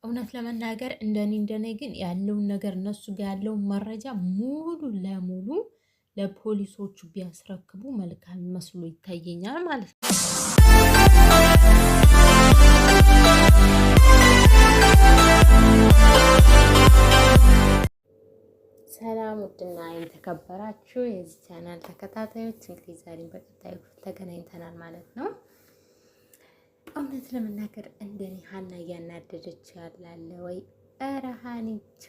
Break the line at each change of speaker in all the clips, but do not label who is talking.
እውነት ለመናገር እንደኔ ግን ያለውን ነገር እነሱ ጋር ያለውን መረጃ ሙሉ ለሙሉ ለፖሊሶቹ ቢያስረክቡ መልካም መስሎ ይታየኛል ማለት ነው። ሰላም ውድና የተከበራችሁ የዚህ ቻናል ተከታታዮች እንግዲህ ዛሬም በቀጣዩ ተገናኝተናል ማለት ነው። እውነት ለመናገር እንደኔ ሀና እያናደደች ያላለ ወይ? ኧረ ሀኒቾ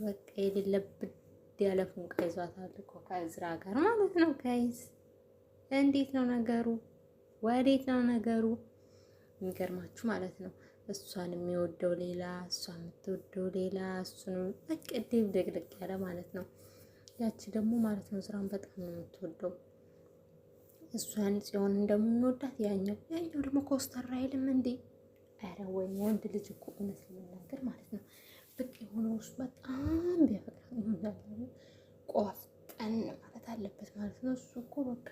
በቃ የሌለብድ ያለ ፉንቃ ይዟታል እኮ ከእዝራ ጋር ማለት ነው። ጋይስ እንዴት ነው ነገሩ? ወዴት ነው ነገሩ? የሚገርማችሁ ማለት ነው እሷን የሚወደው ሌላ፣ እሷ የምትወደው ሌላ፣ እሱንም በቃ ድብልቅልቅ ያለ ማለት ነው። ያቺ ደግሞ ማለት ነው እዝራን በጣም ነው የምትወደው። እሷን ጽዮን እንደምንወዳት ያኛው ደግሞ ኮስተር አይልም እንዴ? ኧረ ወይ ወንድ ልጅ እኮ እውነት ለመናገር ማለት ነው ብቅ የሆነው እሱ በጣም ቢያፈቅራት ይሆናል ቆፍጠን ማለት አለበት ማለት ነው። እሱ እኮ በቃ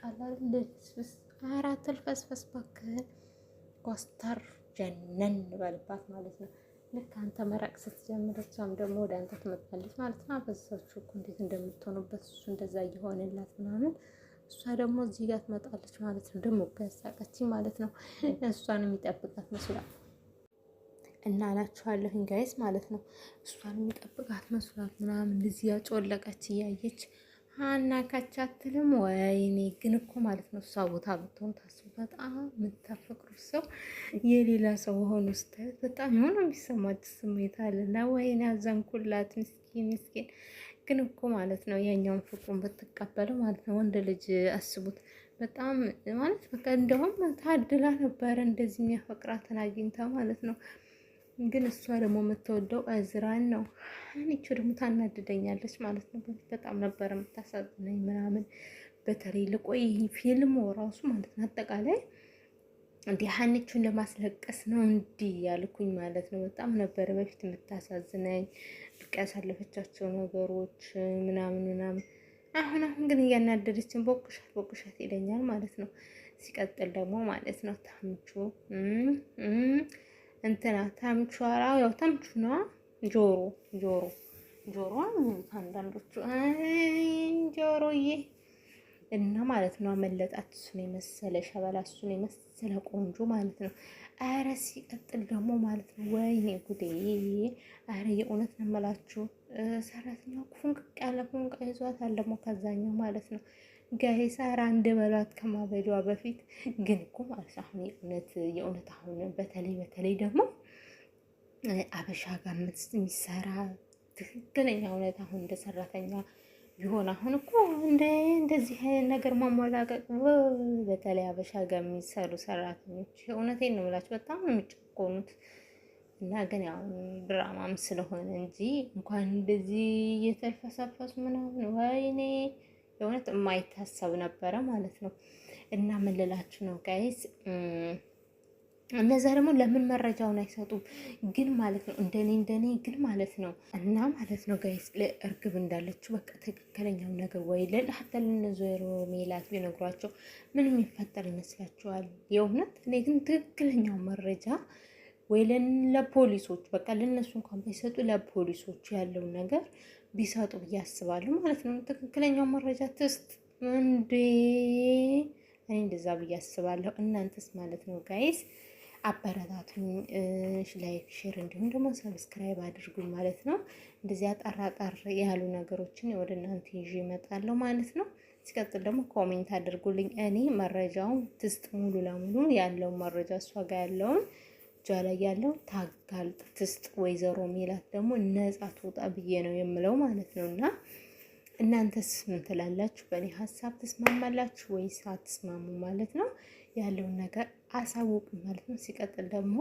ልስፍስ አራት ልፈስፈስ ባክህ ኮስተር ጀነን በልባት ማለት ነው። ልክ አንተ መራቅ ስትጀምር እሷም ደግሞ ወደ አንተ ትመጣለች ማለት ነው። በዛችሁ እኮ እንዴት እንደምትሆኑበት እሱ እንደዛ እየሆነላት ምናምን እሷ ደግሞ እዚህ ጋር ትመጣለች ማለት ነው። ደግሞ ያሳቀችኝ ማለት ነው እሷን የሚጠብቃት መስሏል እና አላችኋለሁኝ ጋይስ ማለት ነው። እሷን የሚጠብቃት መስሏል ምናምን እዚህ ያጮለቀች እያየች ሀና ካቻትልም ወይኔ ግን እኮ ማለት ነው እሷ ቦታ ብትሆን ታስቡ በጣም የምታፈቅሩት ሰው የሌላ ሰው ሆኖ ስታዩት በጣም የሆነ የሚሰማችሁ ስሜት አለና ወይኔ አዘንኩላት ምስኪን ግን እኮ ማለት ነው ያኛውን ፍቅሩን ብትቀበለው ማለት ነው ወንድ ልጅ አስቡት በጣም ማለት በቃ እንደውም ታድላ ነበረ እንደዚህ የሚያፈቅራትን አግኝታ ማለት ነው። ግን እሷ ደግሞ የምትወደው እዝራን ነው። ሀኒቾ ደግሞ ታናድደኛለች ማለት ነው። በጣም ነበር የምታሳዝነኝ ምናምን በተለይ ልቆይ ፊልሙ ራሱ ማለት ነው አጠቃላይ እንዲህ ሀኒቾን ለማስለቀስ ነው እንዲህ ያልኩኝ ማለት ነው። በጣም ነበር በፊት የምታሳዝነኝ በቃ ያሳለፈቻቸው ነገሮች ምናምን አሁን ግን እያናደደችን ቦቅሻት ይለኛል ማለት ነው። ሲቀጥል ደግሞ ማለት ነው ታምቹ እንትና ተምቹ ያው ተምቹ ነው ጆሮ አንዳንዶቹ ጆሮዬ እና ማለት ነው አመለጣት። እሱን የመሰለ ሸበላ እሱን የመሰለ ቆንጆ ማለት ነው። አረ ሲቀጥል ደግሞ ማለት ነው ወይኔ ጉዴ! አረ የእውነት ነው የምላችሁ ሰራተኛው ፉንቅቅ ያለ ፉንቃ ይዟታል ደግሞ ከዛኛው ማለት ነው። ጋይስ ኧረ አንድ በሏት ከማበዷ በፊት ግን እኮ ማለት ነው አሁን የእውነት አሁን በተለይ ደግሞ አበሻ ጋር የሚሰራ ትክክለኛ እውነት አሁን እንደ ሰራተኛ ቢሆን አሁን እኮ እንደዚህ አይነት ነገር ማሟላቀቅ በተለይ አበሻ ጋር የሚሰሩ ሰራተኞች እውነቴን ነው የምላችሁ በጣም ነው የሚጨቆኑት። እና ግን ያው ድራማም ስለሆነ እንጂ እንኳን እንደዚህ እየተልፈሰፈሱ ምናምን ወይኔ የእውነት የማይታሰብ ነበረ ማለት ነው። እና ምን ልላችሁ ነው ጋይስ እነዛ ደግሞ ለምን መረጃውን አይሰጡም ግን ማለት ነው እንደኔ ግን ማለት ነው። እና ማለት ነው ጋይስ እርግብ እንዳለችው በቃ ትክክለኛው ነገር ወይ ለሀታ ለነዘሮ ሜላት ቢነግሯቸው ምን የሚፈጠር ይመስላችኋል? የእውነት እኔ ግን ትክክለኛው መረጃ ወይ ለፖሊሶች በቃ ለነሱ እንኳን ባይሰጡ ለፖሊሶች ያለውን ነገር ቢሰጡ ብዬ አስባለሁ ማለት ነው። ትክክለኛው መረጃ ትስጥ እንዴ! እኔ እንደዛ ብዬ አስባለሁ። እናንተስ ማለት ነው ጋይስ አበረታቱኝ። ላይክ ሼር እንዲሁም ደግሞ ሰብስክራይብ አድርጉኝ ማለት ነው። እንደዚህ አጠራጣር ያሉ ነገሮችን ወደ እናንተ ይዤ እመጣለሁ ማለት ነው። ሲቀጥል ደግሞ ኮሜንት አድርጉልኝ። እኔ መረጃውን ትስጥ ሙሉ ለሙሉ ያለውን መረጃ እሷ ጋር ያለውን እጇ ላይ ያለው ታጋልጥ ትስጥ። ወይዘሮ ሜላት ደግሞ ነጻ ትውጣ ብዬ ነው የምለው ማለት ነው። እና እናንተስ ምን ትላላችሁ? በእኔ ሀሳብ ትስማማላችሁ ወይስ አትስማሙ ማለት ነው? ያለውን ነገር አሳውቁ ማለት ነው። ሲቀጥል ደግሞ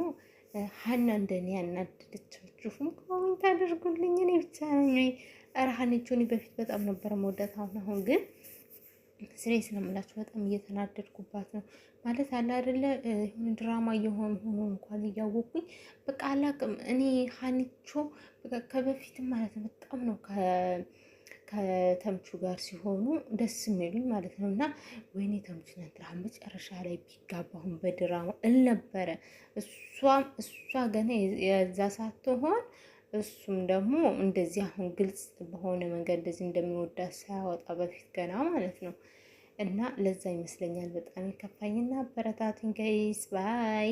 ሀና እንደኔ ያናደደቻችሁ ኮሜንት አድርጉልኝ። እኔ ብቻ ነኝ ኧረ ሀኒቾ እኔ በፊት በጣም ነበር መውደት አሁን ግን ስሬስ ነው የምላችሁ በጣም እየተናደድኩባት ነው ማለት አለ አይደለ ይሁን ድራማ እየሆነ ሆኖ እንኳን እያወቁኝ በቃ አላቅም። እኔ ሀኒቾ በቃ ከበፊትም ማለት ነው በጣም ነው ከተምቹ ጋር ሲሆኑ ደስ የሚሉኝ ማለት ነው። እና ወይኔ ተምቹና እንትና መጨረሻ ላይ ቢጋባሁን በድራማ እል ነበረ። እሷ ገና የዛ ሳትሆን እሱም ደግሞ እንደዚህ አሁን ግልጽ በሆነ መንገድ እንደዚህ እንደሚወዳት ሳያወጣ በፊት ገና ማለት ነው። እና ለዛ ይመስለኛል በጣም የከፋኝና አበረታቱኝ ጋይስ ባይ